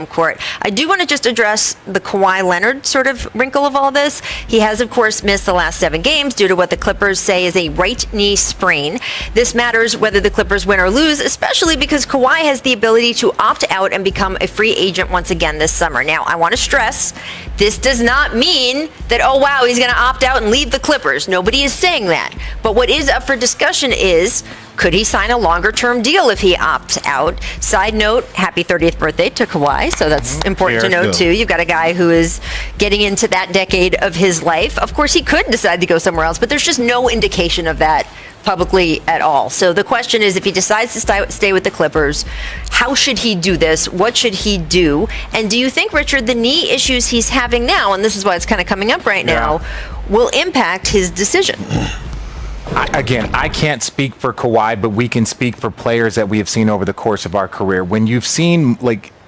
court. I do want to just address the Kawhi Leonard sort of wrinkle of all this. He has, of course, missed the last 7 games due to what the Clippers say is a right knee sprain. This matters whether the Clippers win or lose, especially because Kawhi has the ability to opt out and become a free agent once again this summer. Now, I want to stress, this does not mean that, oh, wow, he's going to opt out and leave the Clippers. Nobody is saying that. But what is up for discussion is, could he sign a longer-term deal if he opts out? Side note, happy 30th birthday to Kawhi, so that's important to note, too. You've got a guy who is getting into that decade of his life. Of course, he could decide to go somewhere else, but there's just no indication of that publicly at all. So the question is, if he decides to stay with the Clippers, how should he do this? What should he do? And do you think, Richard, the knee issues he's having now, and this is why it's kind of coming up right now, will impact his decision? I can't speak for Kawhi, but we can speak for players that we have seen over the course of our career. When you've seen,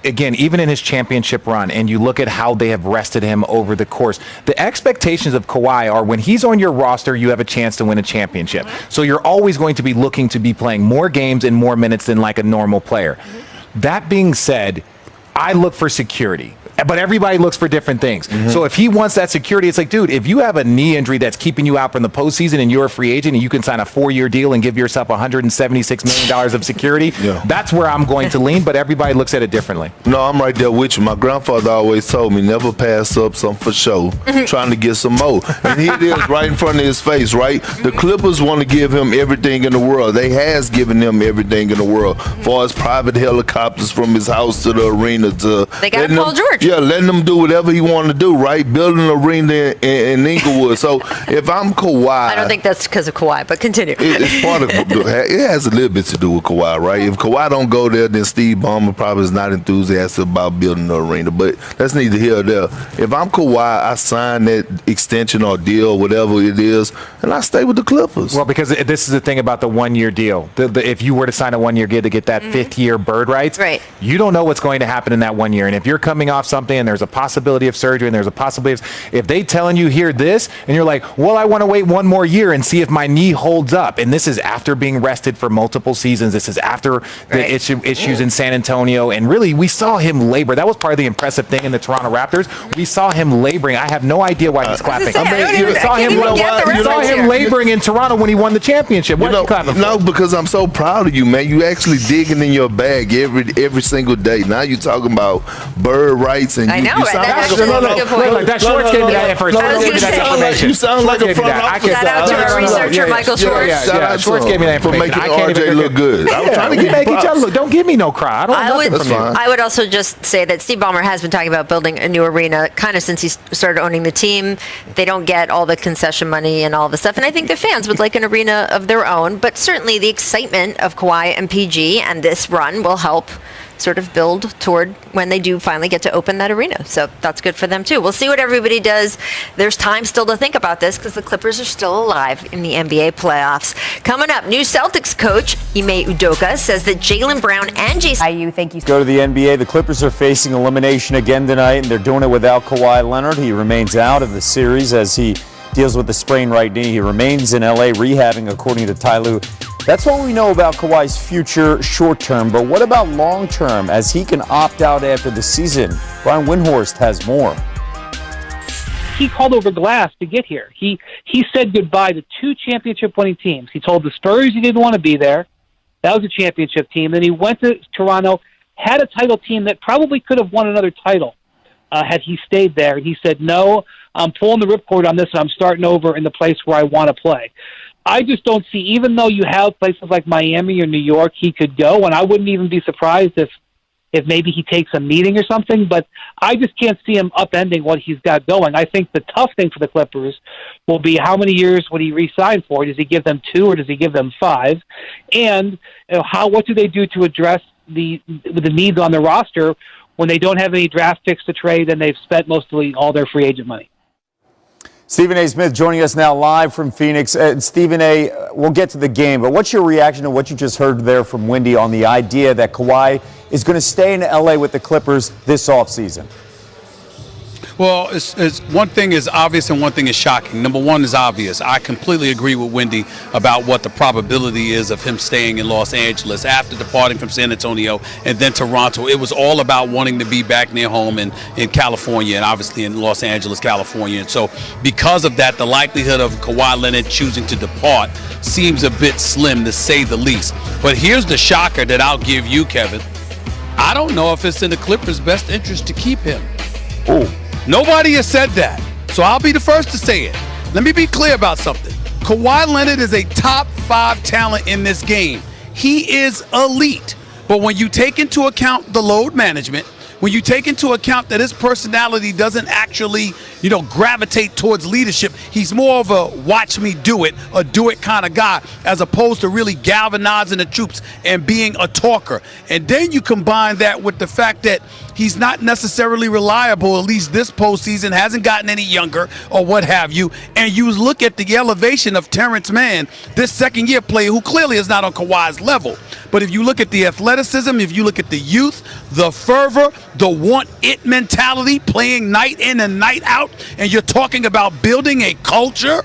again, even in his championship run, and you look at how they have rested him over the course, the expectations of Kawhi are when he's on your roster, you have a chance to win a championship. So you're always going to be looking to be playing more games and more minutes than like a normal player. That being said, I look for security. But everybody looks for different things. So if he wants that security, it's like, dude, if you have a knee injury that's keeping you out from the postseason and you're a free agent and you can sign a 4-year deal and give yourself $176 million of security, that's where I'm going to lean. But everybody looks at it differently. No, I'm right there with you. My grandfather always told me, never pass up something for show, trying to get some more. And here it is right in front of his face, right? The Clippers want to give him everything in the world. They has given him everything in the world, as far as private helicopters from his house to the arena to... They got Paul George. Yeah, letting him do whatever he want to do, right? Building an arena in Inglewood. So if I'm Kawhi... I don't think that's because of Kawhi, but continue. It's part of it. Has a little bit to do with Kawhi, right? If Kawhi don't go there, then Steve Ballmer probably is not enthusiastic about building the arena. But that's neither here nor there. If I'm Kawhi, I sign that extension or deal, whatever it is, and I stay with the Clippers. Well, because this is the thing about the 1-year deal. If you were to sign a 1-year deal to get that 5th-year bird rights, you don't know what's going to happen in that 1 year. And if you're coming off something and there's a possibility of surgery and there's a possibility of, if they telling you here this and you're like, well, I want to wait 1 more year and see if my knee holds up, and this is after being rested for multiple seasons, this is after the issues in San Antonio, and really we saw him labor. That was part of the impressive thing in the Toronto Raptors. We saw him laboring. I have no idea why he's clapping. You saw him laboring in Toronto when he won the championship. What are you clapping for? No, because I'm so proud of you, man. You actually digging in your bag every single day. Now you're talking about bird rights, and I know. That Schwartz gave me that information. You sound like a front office. Shout out to our researcher, Michael Schwartz. Yeah, Schwartz gave me that information. For making RJ look good. I was trying to get each other look. Don't give me no cry. I don't want nothing from you. I would also just say that Steve Ballmer has been talking about building a new arena kind of since he started owning the team. They don't get all the concession money and all the stuff, and I think the fans would like an arena of their own, but certainly the excitement of Kawhi and PG and this run will help sort of build toward when they do finally get to open that arena. So that's good for them too. We'll see what everybody does. There's time still to think about this because the Clippers are still alive in the NBA playoffs. Coming up, new Celtics coach Ime Udoka says that Jaylen Brown and Jason thank you. Go to the NBA. The Clippers are facing elimination again tonight, and they're doing it without Kawhi Leonard. He remains out of the series as he deals with the sprained right knee. He remains in LA rehabbing, according to Ty Lue. That's what we know about Kawhi's future short term, but what about long term as he can opt out after the season? Brian Windhorst has more. He called over glass to get here. He said goodbye to 2 championship-winning teams. He told the Spurs he didn't want to be there. That was a championship team. Then he went to Toronto, had a title team that probably could have won another title had he stayed there. And he said, no, I'm pulling the ripcord on this, and I'm starting over in the place where I want to play. I just don't see, even though you have places like Miami or New York he could go, and I wouldn't even be surprised if maybe he takes a meeting or something, but I just can't see him upending what he's got going. I think the tough thing for the Clippers will be how many years would he re-sign for? Does he give them 2 or does he give them 5? And what do they do to address the needs on the roster when they don't have any draft picks to trade and they've spent mostly all their free agent money? Stephen A. Smith joining us now live from Phoenix. Stephen A., we'll get to the game, but what's your reaction to what you just heard there from Wendy on the idea that Kawhi is going to stay in L.A. with the Clippers this offseason? Well, it's one thing is obvious and one thing is shocking. Number one is obvious. I completely agree with Wendy about what the probability is of him staying in Los Angeles after departing from San Antonio and then Toronto. It was all about wanting to be back near home in California and obviously in Los Angeles, California. And so because of that, the likelihood of Kawhi Leonard choosing to depart seems a bit slim, to say the least. But here's the shocker that I'll give you, Kevin. I don't know if it's in the Clippers' best interest to keep him. Ooh. Nobody has said that, so I'll be the first to say it. Let me be clear about something. Kawhi Leonard is a top 5 talent in this game. He is elite. But when you take into account the load management, when you take into account that his personality doesn't actually, gravitate towards leadership, he's more of a watch me do it, a do it kind of guy, as opposed to really galvanizing the troops and being a talker. And then you combine that with the fact that he's not necessarily reliable, at least this postseason, hasn't gotten any younger or what have you. And you look at the elevation of Terrence Mann, this second-year player who clearly is not on Kawhi's level. But if you look at the athleticism, if you look at the youth, the fervor, the want-it mentality, playing night in and night out, and you're talking about building a culture,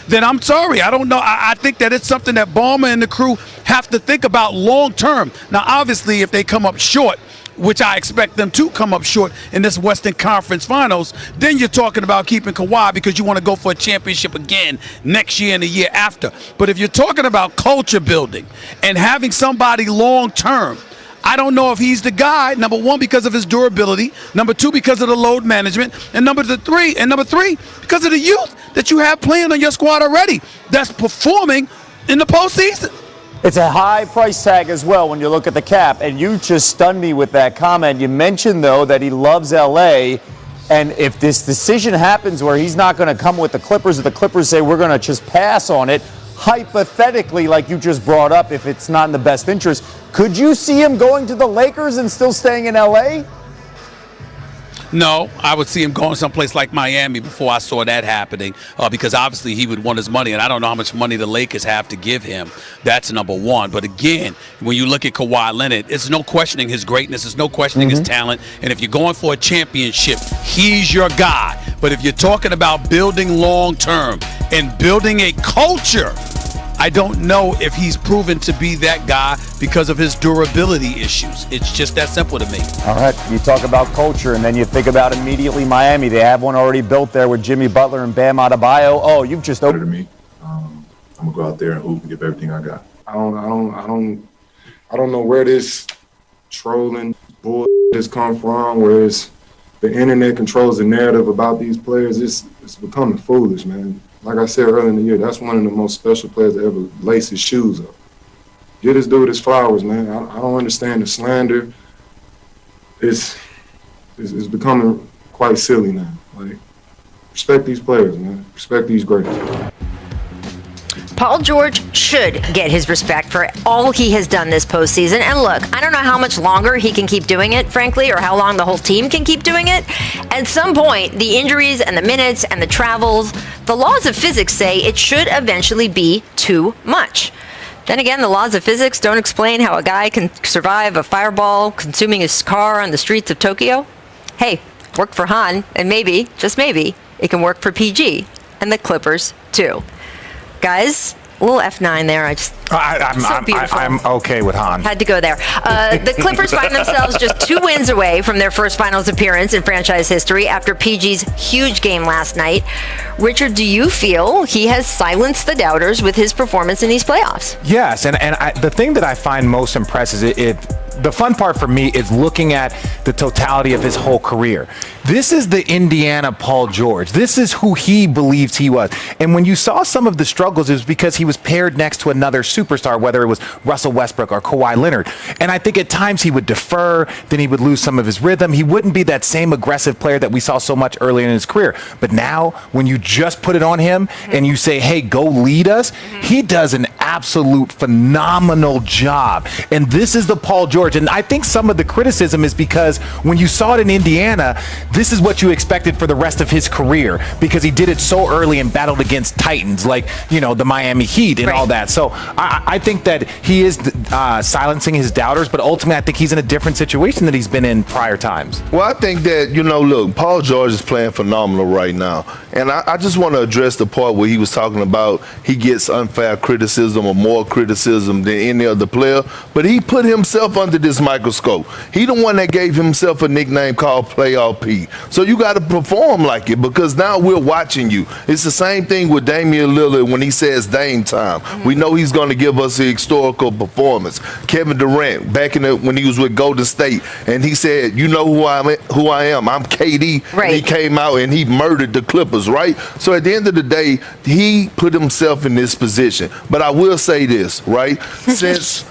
then I'm sorry. I don't know. I think that it's something that Ballmer and the crew have to think about long-term. Now, obviously, if they come up short, which I expect them to come up short in this Western Conference Finals, then you're talking about keeping Kawhi because you want to go for a championship again next year and the year after. But if you're talking about culture building and having somebody long-term, I don't know if he's the guy, number one, because of his durability, number two, because of the load management, and number three, because of the youth that you have playing on your squad already that's performing in the postseason. It's a high price tag as well when you look at the cap, and you just stunned me with that comment. You mentioned, though, that he loves L.A., and if this decision happens where he's not going to come with the Clippers, or the Clippers say we're going to just pass on it, hypothetically, like you just brought up, if it's not in the best interest, could you see him going to the Lakers and still staying in L.A.? No, I would see him going someplace like Miami before I saw that happening, because obviously he would want his money, and I don't know how much money the Lakers have to give him. That's number one. But again, when you look at Kawhi Leonard, it's no questioning his greatness. There's no questioning his talent. And if you're going for a championship, he's your guy. But if you're talking about building long-term and building a culture, I don't know if he's proven to be that guy because of his durability issues. It's just that simple to me. All right, you talk about culture, and then you think about immediately Miami. They have one already built there with Jimmy Butler and Bam Adebayo. Oh, you've just opened to me. I'm gonna go out there and hoop and give everything I got. I don't know where this trolling bull has come from. Where it's the internet controls the narrative about these players. It's becoming foolish, man. Like I said earlier in the year, that's one of the most special players to ever lace his shoes up. Get this dude his flowers, man. I don't understand the slander. It's becoming quite silly now. Like, respect these players, man. Respect these greats. Paul George should get his respect for all he has done this postseason. And look, I don't know how much longer he can keep doing it, frankly, or how long the whole team can keep doing it. At some point, the injuries and the minutes and the travels, the laws of physics say it should eventually be too much. Then again, the laws of physics don't explain how a guy can survive a fireball consuming his car on the streets of Tokyo. Hey, worked for Han, and maybe, just maybe, it can work for PG and the Clippers too. Guys, a little F9 there. I'm okay with Han. Had to go there. The Clippers find themselves just 2 wins away from their first finals appearance in franchise history after PG's huge game last night. Richard, do you feel he has silenced the doubters with his performance in these playoffs? Yes, and the thing that I find most impressive is the fun part for me is looking at the totality of his whole career. This is the Indiana Paul George. This is who he believes he was. And when you saw some of the struggles, it was because he was paired next to another superstar, whether it was Russell Westbrook or Kawhi Leonard. And I think at times he would defer, then he would lose some of his rhythm. He wouldn't be that same aggressive player that we saw so much earlier in his career. But now, when you just put it on him and you say, hey, go lead us, he does an absolute phenomenal job. And this is the Paul George. And I think some of the criticism is because when you saw it in Indiana, this is what you expected for the rest of his career because he did it so early and battled against Titans like, the Miami Heat and all that. So I think that he is silencing his doubters, but ultimately I think he's in a different situation than he's been in prior times. Well, I think that, look, Paul George is playing phenomenal right now. And I just want to address the part where he was talking about he gets unfair criticism or more criticism than any other player. But he put himself under this microscope. He the one that gave himself a nickname called Playoff P. So you got to perform like it because now we're watching you. It's the same thing with Damian Lillard when he says Dame time. We know he's going to give us a historical performance. Kevin Durant, back when he was with Golden State, and he said, you know who I am. I'm KD. Right. And he came out and he murdered the Clippers, right? So at the end of the day, he put himself in this position. But I will say this, right? Since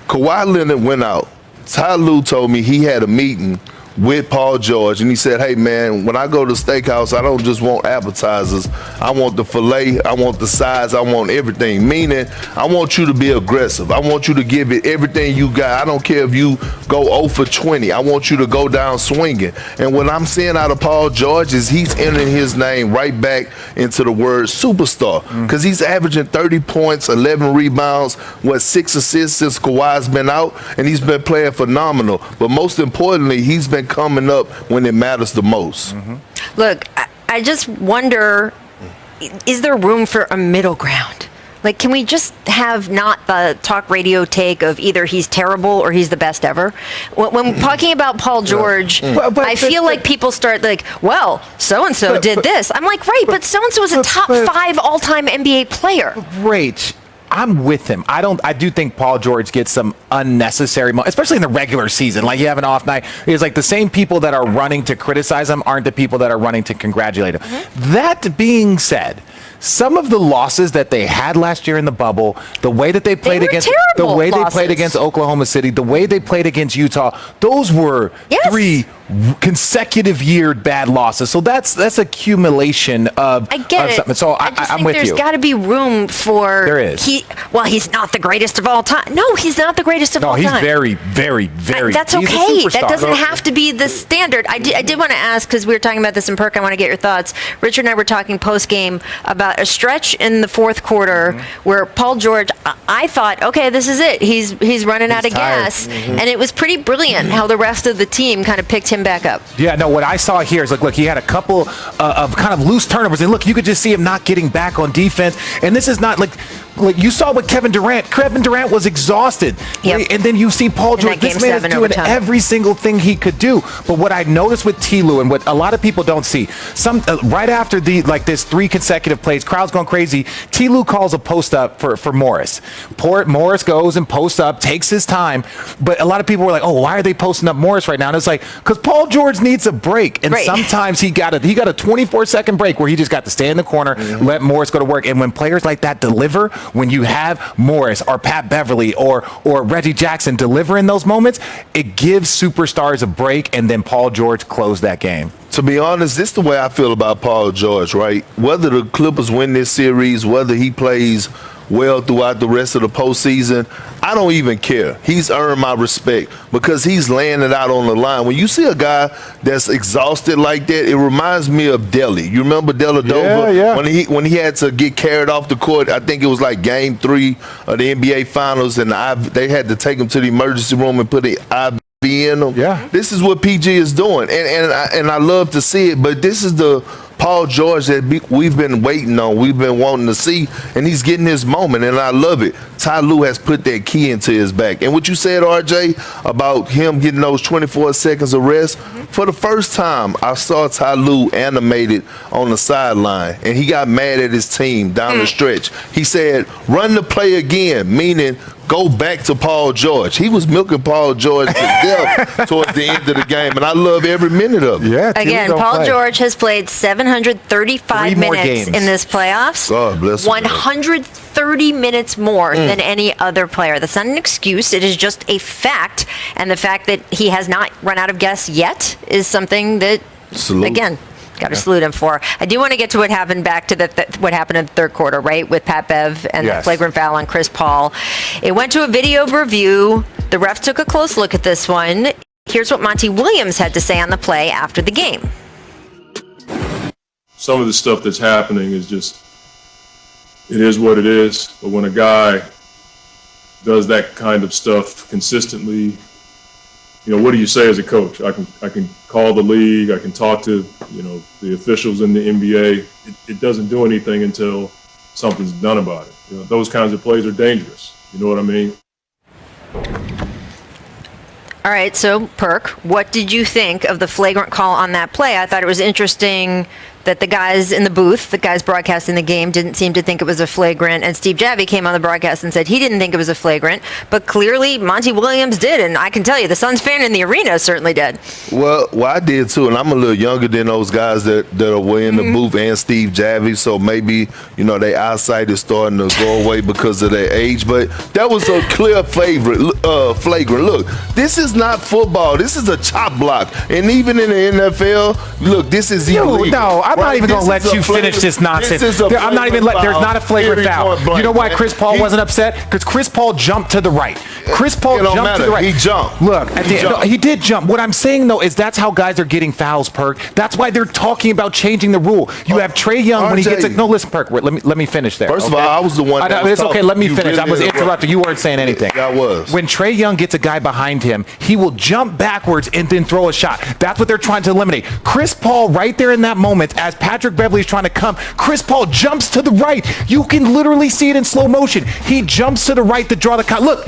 Kawhi Leonard went out, Ty Lue told me he had a meeting with Paul George, and he said, hey, man, when I go to the steakhouse, I don't just want appetizers. I want the filet, I want the sides, I want everything, meaning I want you to be aggressive. I want you to give it everything you got. I don't care if you go 0 for 20. I want you to go down swinging. And what I'm seeing out of Paul George is he's entering his name right back into the word superstar because he's averaging 30 points, 11 rebounds, 6 assists since Kawhi's been out, and he's been playing phenomenal. But most importantly, he's been coming up when it matters the most. Look, I just wonder, is there room for a middle ground? Like, can we just have not the talk radio take of either he's terrible or he's the best ever? When talking about Paul George, I feel like people start like, well, so-and-so did this. I'm like, right, but so-and-so is a top 5 all-time NBA player. Great. I'm with him. I do think Paul George gets some unnecessary, especially in the regular season. Like you have an off night. It's like the same people that are running to criticize him aren't the people that are running to congratulate him. That being said, some of the losses that they had last year in the bubble, the way that they played against Oklahoma City, the way they played against Utah, those were 3 consecutive year bad losses. So that's accumulation of something. So I'm with you. There's got to be room for. There is. He's not the greatest of all time. No, he's not the greatest of all time. No, he's very, very, very. That's he's okay. a superstar. That doesn't have to be the standard. I did want to ask because we were talking about this in Perk. I want to get your thoughts. Richard and I were talking post game about a stretch in the fourth quarter where Paul George. I thought, okay, this is it. He's running out of gas, and it was pretty brilliant how the rest of the team kind of picked him back up. Yeah, no, what I saw here is look, he had a couple of kind of loose turnovers, and look, you could just see him not getting back on defense. And this is not like you saw with Kevin Durant. Kevin Durant was exhausted. Yep. And then you see Paul George. This man is doing every single thing he could do. But what I noticed with T. Lue and what a lot of people don't see, right after this 3 consecutive plays, crowd's going crazy. T. Lue calls a post up for Morris. Morris goes and posts up, takes his time. But a lot of people were like, oh, why are they posting up Morris right now? And it's like, because Paul George needs a break. And sometimes he got a 24-second break where he just got to stay in the corner, let Morris go to work. And when players like that deliver, when you have Morris or Pat Beverly or Reggie Jackson deliver in those moments, it gives superstars a break, and then Paul George closed that game. To be honest, this is the way I feel about Paul George, right? Whether the Clippers win this series, whether he plays well throughout the rest of the postseason, I don't even care. He's earned my respect because he's laying it out on the line. When you see a guy that's exhausted like that, it reminds me of Delly. You remember Dellavedova? Yeah. When he had to get carried off the court, I think it was like Game 3 of the NBA Finals, and they had to take him to the emergency room and put an IV in him. Yeah. This is what PG is doing, and I love to see it, but this is the Paul George that we've been waiting on, we've been wanting to see, and he's getting his moment, and I love it. Ty Lue has put that key into his back. And what you said, RJ, about him getting those 24 seconds of rest, for the first time, I saw Ty Lue animated on the sideline, and he got mad at his team down the stretch. He said, run the play again, meaning go back to Paul George. He was milking Paul George to death towards the end of the game, and I love every minute of it. Yeah. Again, Paul George has played 735 minutes in this playoffs. God bless him. 130 minutes more than any other player. That's not an excuse. It is just a fact, and the fact that he has not run out of gas yet is something that, again, Got to salute him for. I do want to get to what happened back to what happened in the third quarter, right, with Pat Bev and the flagrant foul on Chris Paul. It went to a video review. The refs took a close look at this one. Here's what Monty Williams had to say on the play after the game. Some of the stuff that's happening is just, it is what it is. But when a guy does that kind of stuff consistently, what do you say as a coach? I can call the league. I can talk to, the officials in the NBA. It doesn't do anything until something's done about it. Those kinds of plays are dangerous. You know what I mean? All right, so Perk, what did you think of the flagrant call on that play? I thought it was interesting that the guys in the booth, the guys broadcasting the game, didn't seem to think it was a flagrant, and Steve Javie came on the broadcast and said he didn't think it was a flagrant, but clearly Monty Williams did, and I can tell you the Suns fan in the arena certainly did. Well, I did too, and I'm a little younger than those guys that are way in the booth and Steve Javie, so maybe, their eyesight is starting to go away because of their age, but that was a clear flagrant. Look, this is not football. This is a chop block, and even in the NFL, look, this is illegal. No, I'm not even going to let you finish this nonsense. I'm not even there's not a flagrant foul. You know why Chris Paul wasn't upset? Because Chris Paul jumped to the right. Chris Paul jumped to the right. He jumped. Look, he did jump. What I'm saying, though, is that's how guys are getting fouls, Perk. That's why they're talking about changing the rule. You have Trae Young when he gets it. No, listen, Perk, let me finish there. First of all, I was the one that was It's okay, let me finish. Really I was interrupted. You weren't saying anything. I was. When Trae Young gets a guy behind him, he will jump backwards and then throw a shot. That's what they're trying to eliminate. Chris Paul, right there in that moment, as Patrick Beverley's trying to come, Chris Paul jumps to the right. You can literally see it in slow motion. He jumps to the right to draw the cut. Look,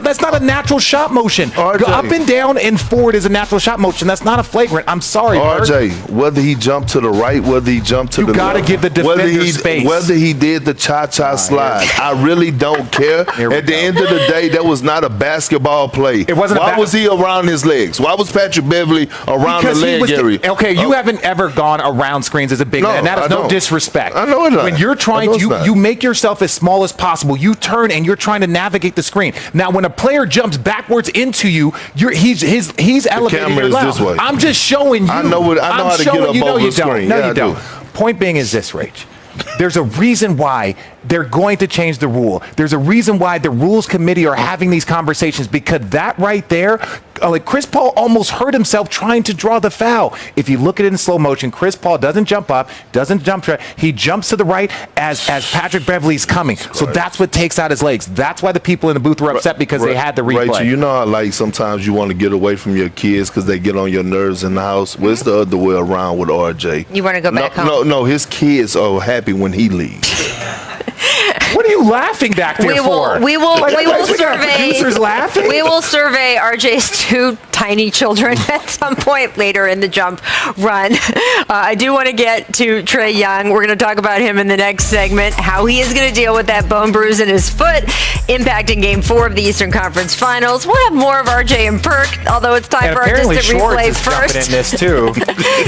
that's not a natural shot motion. RJ. Up and down and forward is a natural shot motion. That's not a flagrant. I'm sorry, RJ, whether he jumped to the right, whether he jumped to the left. You got to give the defender space. Whether he did the cha-cha slide, I really don't care. At the end of the day, that was not a basketball play. It wasn't. Why was he around his legs? Why was Patrick Beverley around the leg area? Okay, you haven't ever gone around screens as a big man. And that is no disrespect. I know it not. When you're trying to, you make yourself as small as possible. You turn and you're trying to navigate the screen. Now, when a player jumps backwards into you, he's elevated. The camera is this way. I'm just showing you. I know how to get up over the screen. No, you don't. Point being is this, Rach. There's a reason why they're going to change the rule. There's a reason why the rules committee are having these conversations, because that right there, like Chris Paul almost hurt himself trying to draw the foul. If you look at it in slow motion, Chris Paul doesn't jump up, doesn't jump, he jumps to the right as Patrick Beverley's coming. So that's what takes out his legs. That's why the people in the booth were upset, because they had the replay. Rachel, you know how like sometimes you want to get away from your kids because they get on your nerves in the house? Well, it's the other way around with RJ. You want to go back home? No, his kids are happy when he leaves. What are you laughing back there for? We will survey. Producers laughing? We will survey RJ's two tiny children at some point later in the jump run. I do want to get to Trae Young. We're going to talk about him in the next segment, how he is going to deal with that bone bruise in his foot, impacting Game 4 of the Eastern Conference Finals. We'll have more of RJ and Perk, although it's time for our distant replay first. In this too.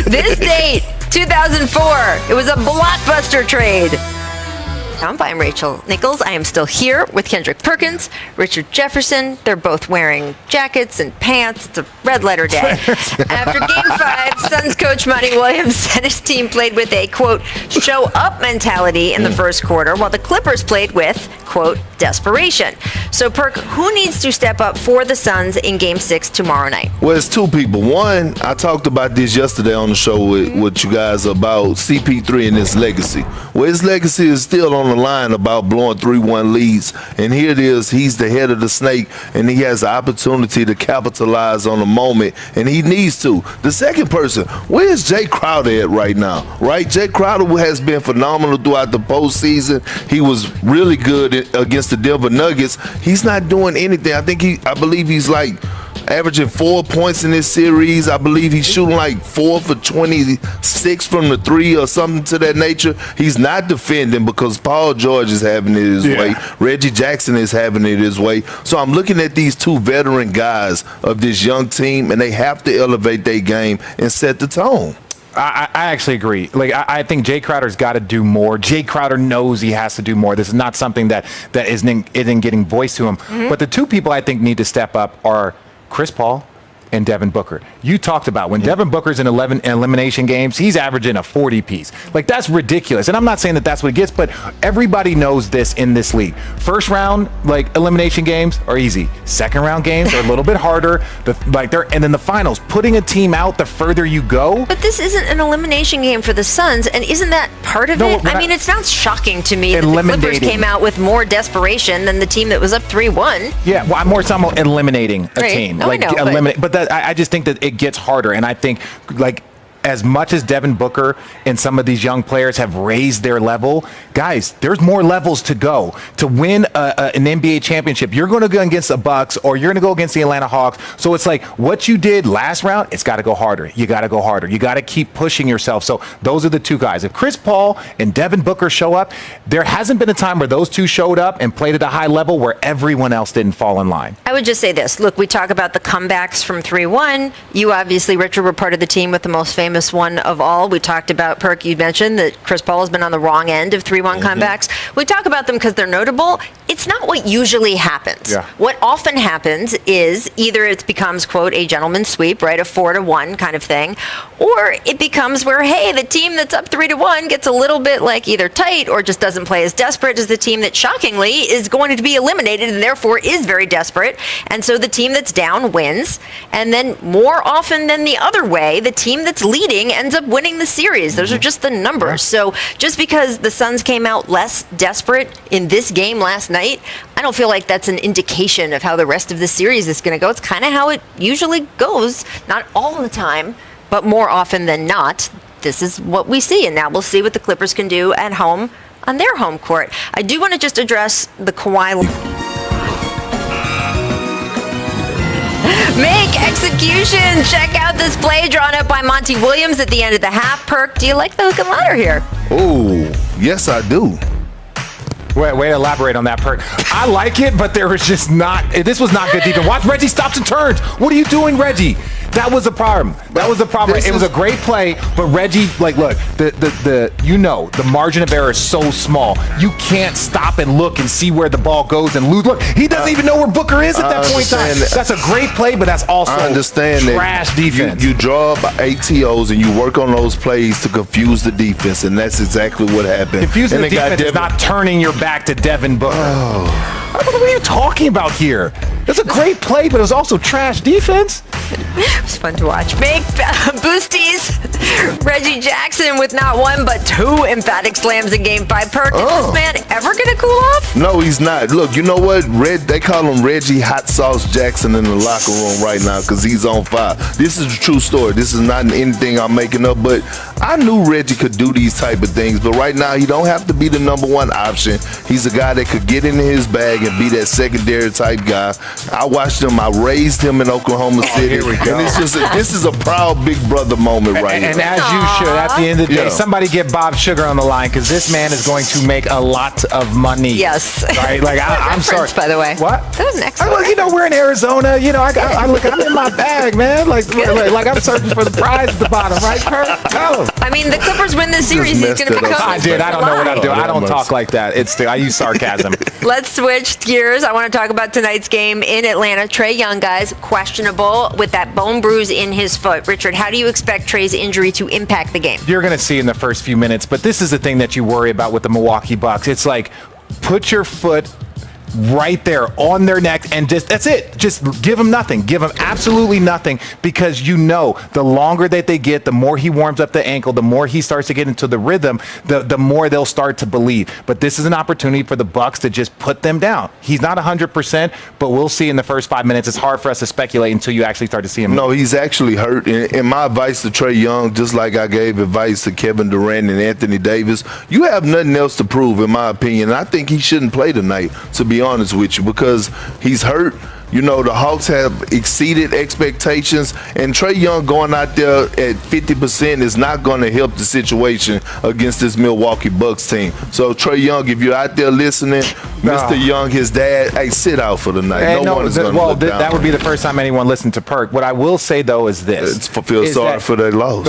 This date, 2004. It was a blockbuster trade. I'm Rachel Nichols. I am still here with Kendrick Perkins, Richard Jefferson. They're both wearing jackets and pants. It's a red letter day. After Game 5, Suns coach Monty Williams said his team played with a, quote, show up mentality in the first quarter, while the Clippers played with, quote, desperation. So, Perk, who needs to step up for the Suns in Game 6 tomorrow night? Well, it's two people. One, I talked about this yesterday on the show with you guys about CP3 and his legacy. Well, his legacy is still on the line about blowing 3-1 leads, and here it is, he's the head of the snake, and he has the opportunity to capitalize on the moment, and he needs to. The second person, where's Jay Crowder at right now? Right, Jay Crowder has been phenomenal throughout the postseason. He was really good against the Denver Nuggets. He's not doing anything. I believe he's like averaging 4 points in this series. I believe he's shooting like 4 for 26 from the three or something to that nature. He's not defending because Paul George is having it his way. Reggie Jackson is having it his way. So I'm looking at these two veteran guys of this young team, and they have to elevate their game and set the tone. I actually agree. Like I think Jay Crowder's got to do more. Jay Crowder knows he has to do more. This is not something that isn't getting voiced to him. But the two people I think need to step up are Chris Paul and Devin Booker. You talked about when Devin Booker's in 11 elimination games, he's averaging a 40 piece. Like, that's ridiculous. And I'm not saying that that's what he gets, but everybody knows this in this league. First round, like, elimination games are easy. Second round games are a little bit harder. And then the finals, putting a team out the further you go. But this isn't an elimination game for the Suns, and isn't that part of it? I mean, it sounds shocking to me that the Clippers came out with more desperation than the team that was up 3-1. Yeah, well, I'm more talking about eliminating a team. No, like, I know, eliminate. But I just think that it gets harder, and I think, like, as much as Devin Booker and some of these young players have raised their level, guys, there's more levels to go. To win an NBA championship, you're going to go against the Bucks or you're going to go against the Atlanta Hawks. So it's like what you did last round, it's got to go harder. You got to go harder. You got to keep pushing yourself. So those are the two guys. If Chris Paul and Devin Booker show up, there hasn't been a time where those two showed up and played at a high level where everyone else didn't fall in line. I would just say this. Look, we talk about the comebacks from 3-1. You obviously, Richard, were part of the team with the most famous one of all. We talked about, Perk, you mentioned that Chris Paul has been on the wrong end of 3-1 comebacks. We talk about them because they're notable. It's not what usually happens. Yeah. What often happens is either it becomes, quote, a gentleman's sweep, right, a 4-1 kind of thing, or it becomes where, hey, the team that's up 3-1 gets a little bit like either tight or just doesn't play as desperate as the team that shockingly is going to be eliminated and therefore is very desperate. And so the team that's down wins. And then more often than the other way, the team that's leading ends up winning the series. Those are just the numbers. So just because the Suns came out less desperate in this game last night, I don't feel like that's an indication of how the rest of the series is going to go. It's kind of how it usually goes. Not all the time, but more often than not, this is what we see. And now we'll see what the Clippers can do at home on their home court. I do want to just address the Kawhi. Make execution. Check out this play drawn up by Monty Williams at the end of the half. Perk, do you like the hook and ladder here? Oh, yes, I do. Way to elaborate on that, Perk. I like it, but there was just not. This was not good defense. Watch Reggie stops and turns. What are you doing, Reggie? That was the problem. That was the problem. It was a great play, but Reggie, like, look, the margin of error is so small. You can't stop and look and see where the ball goes and lose. Look, he doesn't even know where Booker is at that point in time. That's a great play, but that's also trash defense. You draw up ATOs and you work on those plays to confuse the defense, and that's exactly what happened. Confusing the defense is not turning your back to Devin Booker. What are you talking about here? It's a great play, but it was also trash defense. It was fun to watch. Make boosties. Reggie Jackson with not one but two emphatic slams in Game 5. Perk, is this man ever going to cool off? No, he's not. Look, you know what? They call him Reggie Hot Sauce Jackson in the locker room right now because he's on fire. This is a true story. This is not anything I'm making up, but I knew Reggie could do these type of things, but right now he don't have to be the number one option. He's a guy that could get into his bag and be that secondary type guy. I watched him. I raised him in Oklahoma City. Here we go. And it's just this is a proud big brother moment right now. And as you should, at the end of the day, somebody get Bob Sugar on the line because this man is going to make a lot of money. Yes. Right? Like, I'm sorry. By the way. What? That was an excellent. We're in Arizona. I'm in my bag, man. Like I'm searching for the prize at the bottom, right, Kurt? Tell him. I mean, the Clippers win this series. He's going to become. I did. I don't know what I'm doing. I don't talk like that. I use sarcasm. Let's switch gears. I want to talk about tonight's game in Atlanta. Trae Young, guys, questionable with that bone bruise in his foot. Richard, how do you expect Trae's injury to impact the game? You're going to see in the first few minutes, but this is the thing that you worry about with the Milwaukee Bucks. It's like, put your foot right there on their neck and that's it. Just give them nothing. Give them absolutely nothing because the longer that they get, the more he warms up the ankle, the more he starts to get into the rhythm, the more they'll start to believe. But this is an opportunity for the Bucks to just put them down. He's not 100%, but we'll see in the first 5 minutes. It's hard for us to speculate until you actually start to see him. No, he's actually hurt. And my advice to Trae Young, just like I gave advice to Kevin Durant and Anthony Davis, you have nothing else to prove, in my opinion. I think he shouldn't play tonight, to be honest with you, because he's hurt. The Hawks have exceeded expectations, and Trae Young going out there at 50% is not going to help the situation against this Milwaukee Bucks team. So, Trae Young, if you're out there listening, Mr. Young, his dad, hey, sit out for the night. No one is going to look down. That would be the first time anyone listened to Perk. What I will say, though, is this. Feel sorry for their loss.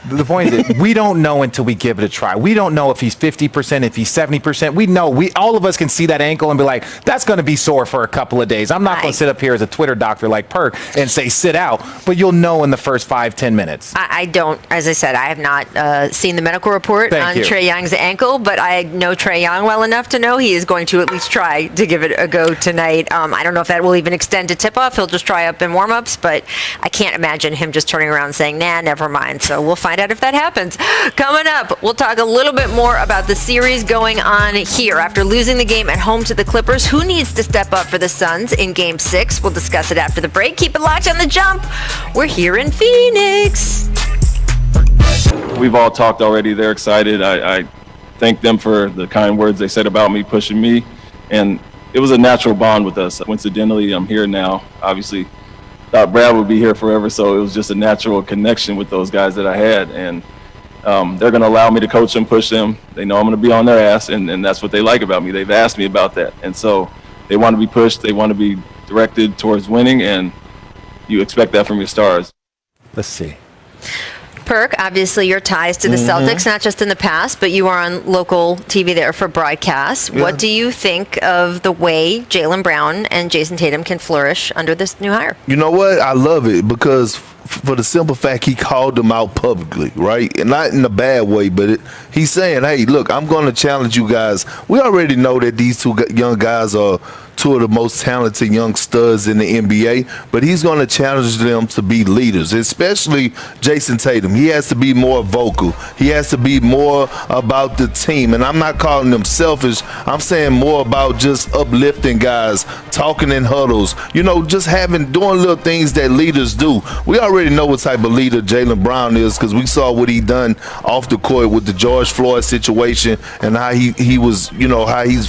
The point is, we don't know until we give it a try. We don't know if he's 50%, if he's 70%. We know. All of us can see that ankle and be like, that's going to be sore for a couple of days. I'm not going to sit up here as a Twitter doctor like Perk and say sit out, but you'll know in the first 5-10 minutes. I don't, as I said, I have not seen the medical report on Trae Young's ankle, but I know Trae Young well enough to know he is going to at least try to give it a go tonight. I don't know if that will even extend to tip-off. He'll just try up in warm-ups, but I can't imagine him just turning around and saying, nah, never mind. So we'll find out if that happens. Coming up, we'll talk a little bit more about the series going on here. After losing the game at home to the Clippers, who needs to step up for the Suns in Game 6? We'll discuss it after the break. Keep it locked on The Jump. We're here in Phoenix. We've all talked already. They're excited. I thank them for the kind words they said about me, pushing me. And it was a natural bond with us. Coincidentally, I'm here now. Obviously, thought Brad would be here forever, so it was just a natural connection with those guys that I had. And they're going to allow me to coach them, push them. They know I'm going to be on their ass, and that's what they like about me. They've asked me about that. And so they want to be pushed. They want to be directed towards winning, and you expect that from your stars. Let's see. Perk, obviously your ties to the Celtics, not just in the past, but you are on local TV there for broadcast. Yeah. What do you think of the way Jaylen Brown and Jason Tatum can flourish under this new hire? You know what? I love it because for the simple fact he called them out publicly, right? And not in a bad way, but he's saying, hey, look, I'm going to challenge you guys. We already know that these two young guys are two of the most talented young studs in the NBA, but he's going to challenge them to be leaders, especially Jason Tatum. He has to be more vocal. He has to be more about the team. And I'm not calling them selfish. I'm saying more about just uplifting guys, talking in huddles, just doing little things that leaders do. We already know what type of leader Jaylen Brown is because we saw what he done off the court with the George Floyd situation and how he was,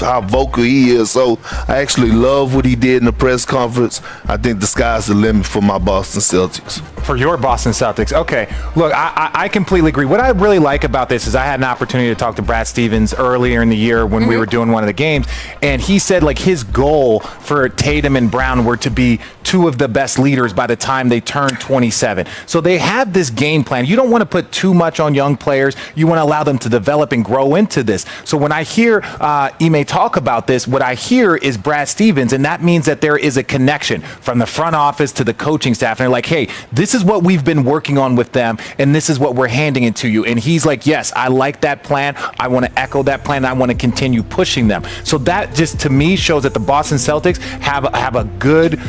how vocal he is. So I actually love what he did in the press conference. I think the sky's the limit for my Boston Celtics. For your Boston Celtics. Okay. Look, I completely agree. What I really like about this is I had an opportunity to talk to Brad Stevens earlier in the year when we were doing one of the games, and he said his goal for Tatum and Brown were to be two of the best leaders by the time they turn 27. So they have this game plan. You don't want to put too much on young players. You want to allow them to develop and grow into this. So when I hear Ime talk about this, what I hear is Brad Stevens, and that means that there is a connection from the front office to the coaching staff. And they're like, hey, this is what we've been working on with them, and this is what we're handing it to you. And he's like, yes, I like that plan. I want to echo that plan. I want to continue pushing them. So that just, to me, shows that the Boston Celtics have a good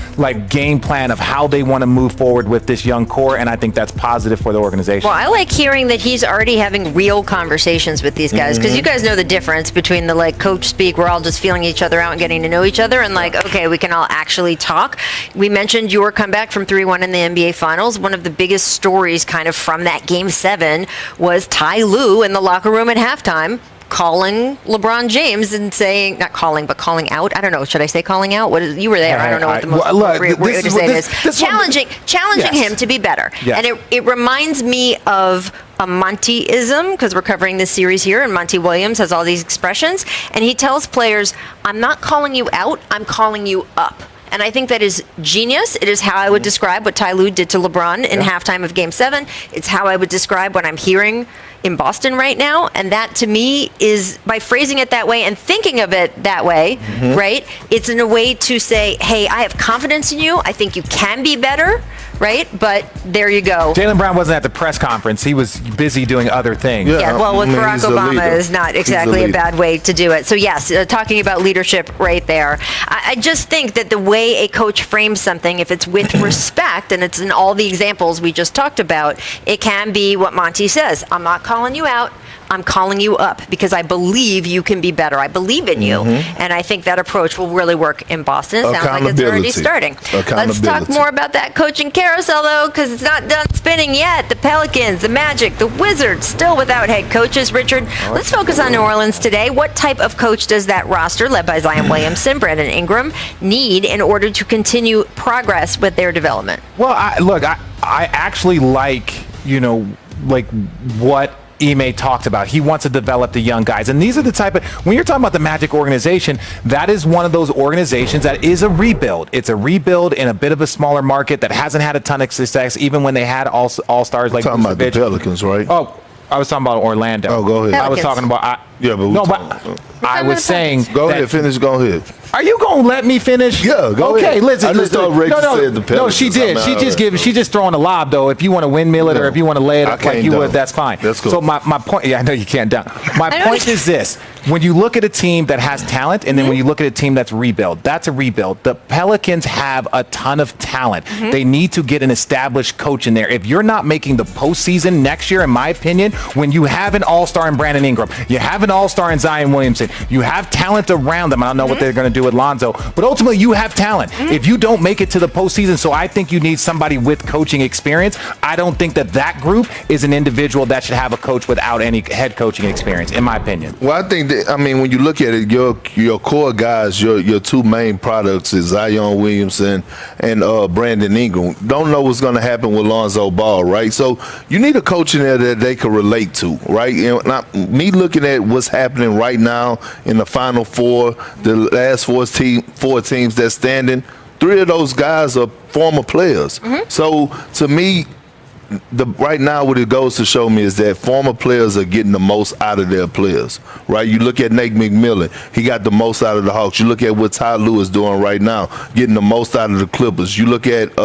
game plan of how they want to move forward with this young core, and I think that's positive for the organization. Well, I like hearing that he's already having real conversations with these guys, because you guys know the difference between the coach speak, we're all just feeling each other out and getting to know each other, and okay, we can all actually talk. We mentioned your comeback from 3-1 in the NBA Finals. One of the biggest stories kind of from that Game 7 was Ty Lue in the locker room at halftime calling LeBron James and saying, not calling, but calling out. I don't know. Should I say calling out? You were there. I don't know what the most appropriate way to say it is. Challenging him to be better. Yes. And it reminds me of a Monty-ism, because we're covering this series here, and Monty Williams has all these expressions. And he tells players, I'm not calling you out, I'm calling you up. And I think that is genius. It is how I would describe what Ty Lue did to LeBron in halftime of Game 7. It's how I would describe what I'm hearing in Boston right now. And that, to me, is by phrasing it that way and thinking of it that way, right? It's in a way to say, hey, I have confidence in you. I think you can be better, right? But there you go. Jaylen Brown wasn't at the press conference. He was busy doing other things. Yeah, well, with Barack Obama is not exactly a bad way to do it. So, yes, talking about leadership right there. I just think that the way a coach frames something, if it's with respect, and it's in all the examples we just talked about, it can be what Monty says. I'm not calling you out. I'm calling you up because I believe you can be better. I believe in you. And I think that approach will really work in Boston. It sounds like it's already starting. Let's talk more about that coaching carousel, though, because it's not done spinning yet. The Pelicans, the Magic, the Wizards, still without head coaches. Richard, let's focus on New Orleans today. What type of coach does that roster, led by Zion Williamson, Brandon Ingram, need in order to continue progress with their development? Well, I actually like what Ime talked about. He wants to develop the young guys. And these are the type of, when you're talking about the Magic organization, that is one of those organizations that is a rebuild. It's a rebuild in a bit of a smaller market that hasn't had a ton of success, even when they had all-stars like Talking about the Pelicans, right? Oh, I was talking about Orlando. Oh, go ahead. I was talking about. I was saying. Go ahead, finish. Go ahead. Are you gonna let me finish? Yeah, go ahead. Okay, listen. I just thought Rachel said the Pelicans. No, she did. She's just throwing a lob though. If you want to windmill it or if you want to lay it up like you would, that's fine. That's cool. So my point. Yeah, I know you can't dunk. My point is this: when you look at a team that has talent, and then when you look at a team that's rebuild, that's a rebuild. The Pelicans have a ton of talent. They need to get an established coach in there. If you're not making the postseason next year, in my opinion, when you have an all-star in Brandon Ingram, you have an all-star in Zion Williamson, you have talent around them. I don't know what they're going to do with Lonzo, but ultimately you have talent. If you don't make it to the postseason, so I think you need somebody with coaching experience. I don't think that group is an individual that should have a coach without any head coaching experience, in my opinion. Well, I think that, when you look at it, your core guys, your two main products is Zion Williamson and Brandon Ingram. Don't know what's going to happen with Lonzo Ball, right? So you need a coach in there that they can relate to, right? And me looking at what's happening right now in the Final Four, the last four teams that's standing, 3 of those guys are former players. So to me, right now what it goes to show me is that former players are getting the most out of their players, right? You look at Nate McMillan, he got the most out of the Hawks. You look at what Ty Lue is doing right now, getting the most out of the Clippers. You look at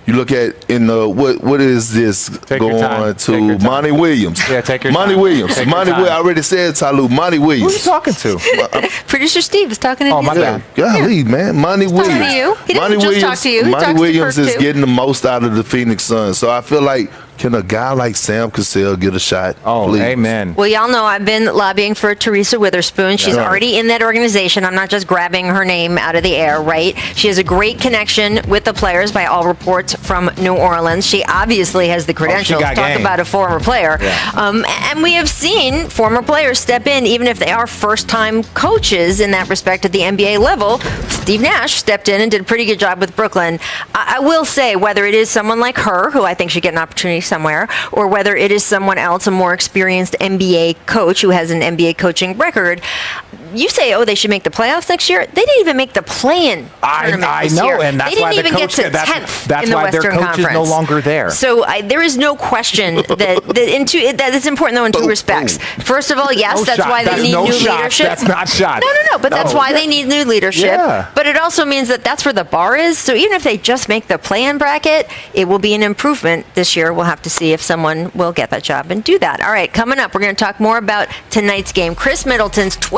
what is this going to Monty Williams? Yeah, take your Monty time. Williams. Monty Williams. I already said Ty Lue. Monty Williams. Who are you talking to? Producer Steve is talking to you. Oh, my bad. Golly, man. Monty Williams. talking to you. He doesn't just talk to you. He Monty talks to Williams Perk, is too. getting the most out of the Phoenix Suns. So I feel like, can a guy like Sam Cassell get a shot? Oh, please? amen. Well, y'all know I've been lobbying for Teresa Witherspoon. She's already in that organization. I'm not just grabbing her name out of the air, right? She has a great connection with the players by all reports from New Orleans. She obviously has the credentials. got Talk game. about a former player. Yeah. And we have seen former players step in, even if they are first-time coaches in that respect at the NBA level. Steve Nash stepped in and did a pretty good job with Brooklyn. I will say, whether it is someone like her, who I think should get an opportunity somewhere, or whether it is someone else, a more experienced NBA coach who has an NBA coaching record, you say, oh, they should make the playoffs next year. They didn't even make the play-in tournament I this know, year. and that's they why didn't the even coach, get to that's 10th in the why their Western coach Conference. is no longer there. So there is no question that it's important, though, in two respects. First of all, yes, that's why they need new leadership. That's not shot. No, but that's why they need new leadership. Yeah. But it also means that that's where the bar is. So even if they just make the play-in bracket, it will be an improvement this year. We'll have to see if someone will get that job and do that. All right, coming up, we're going to talk more about tonight's game. Chris Middleton's 20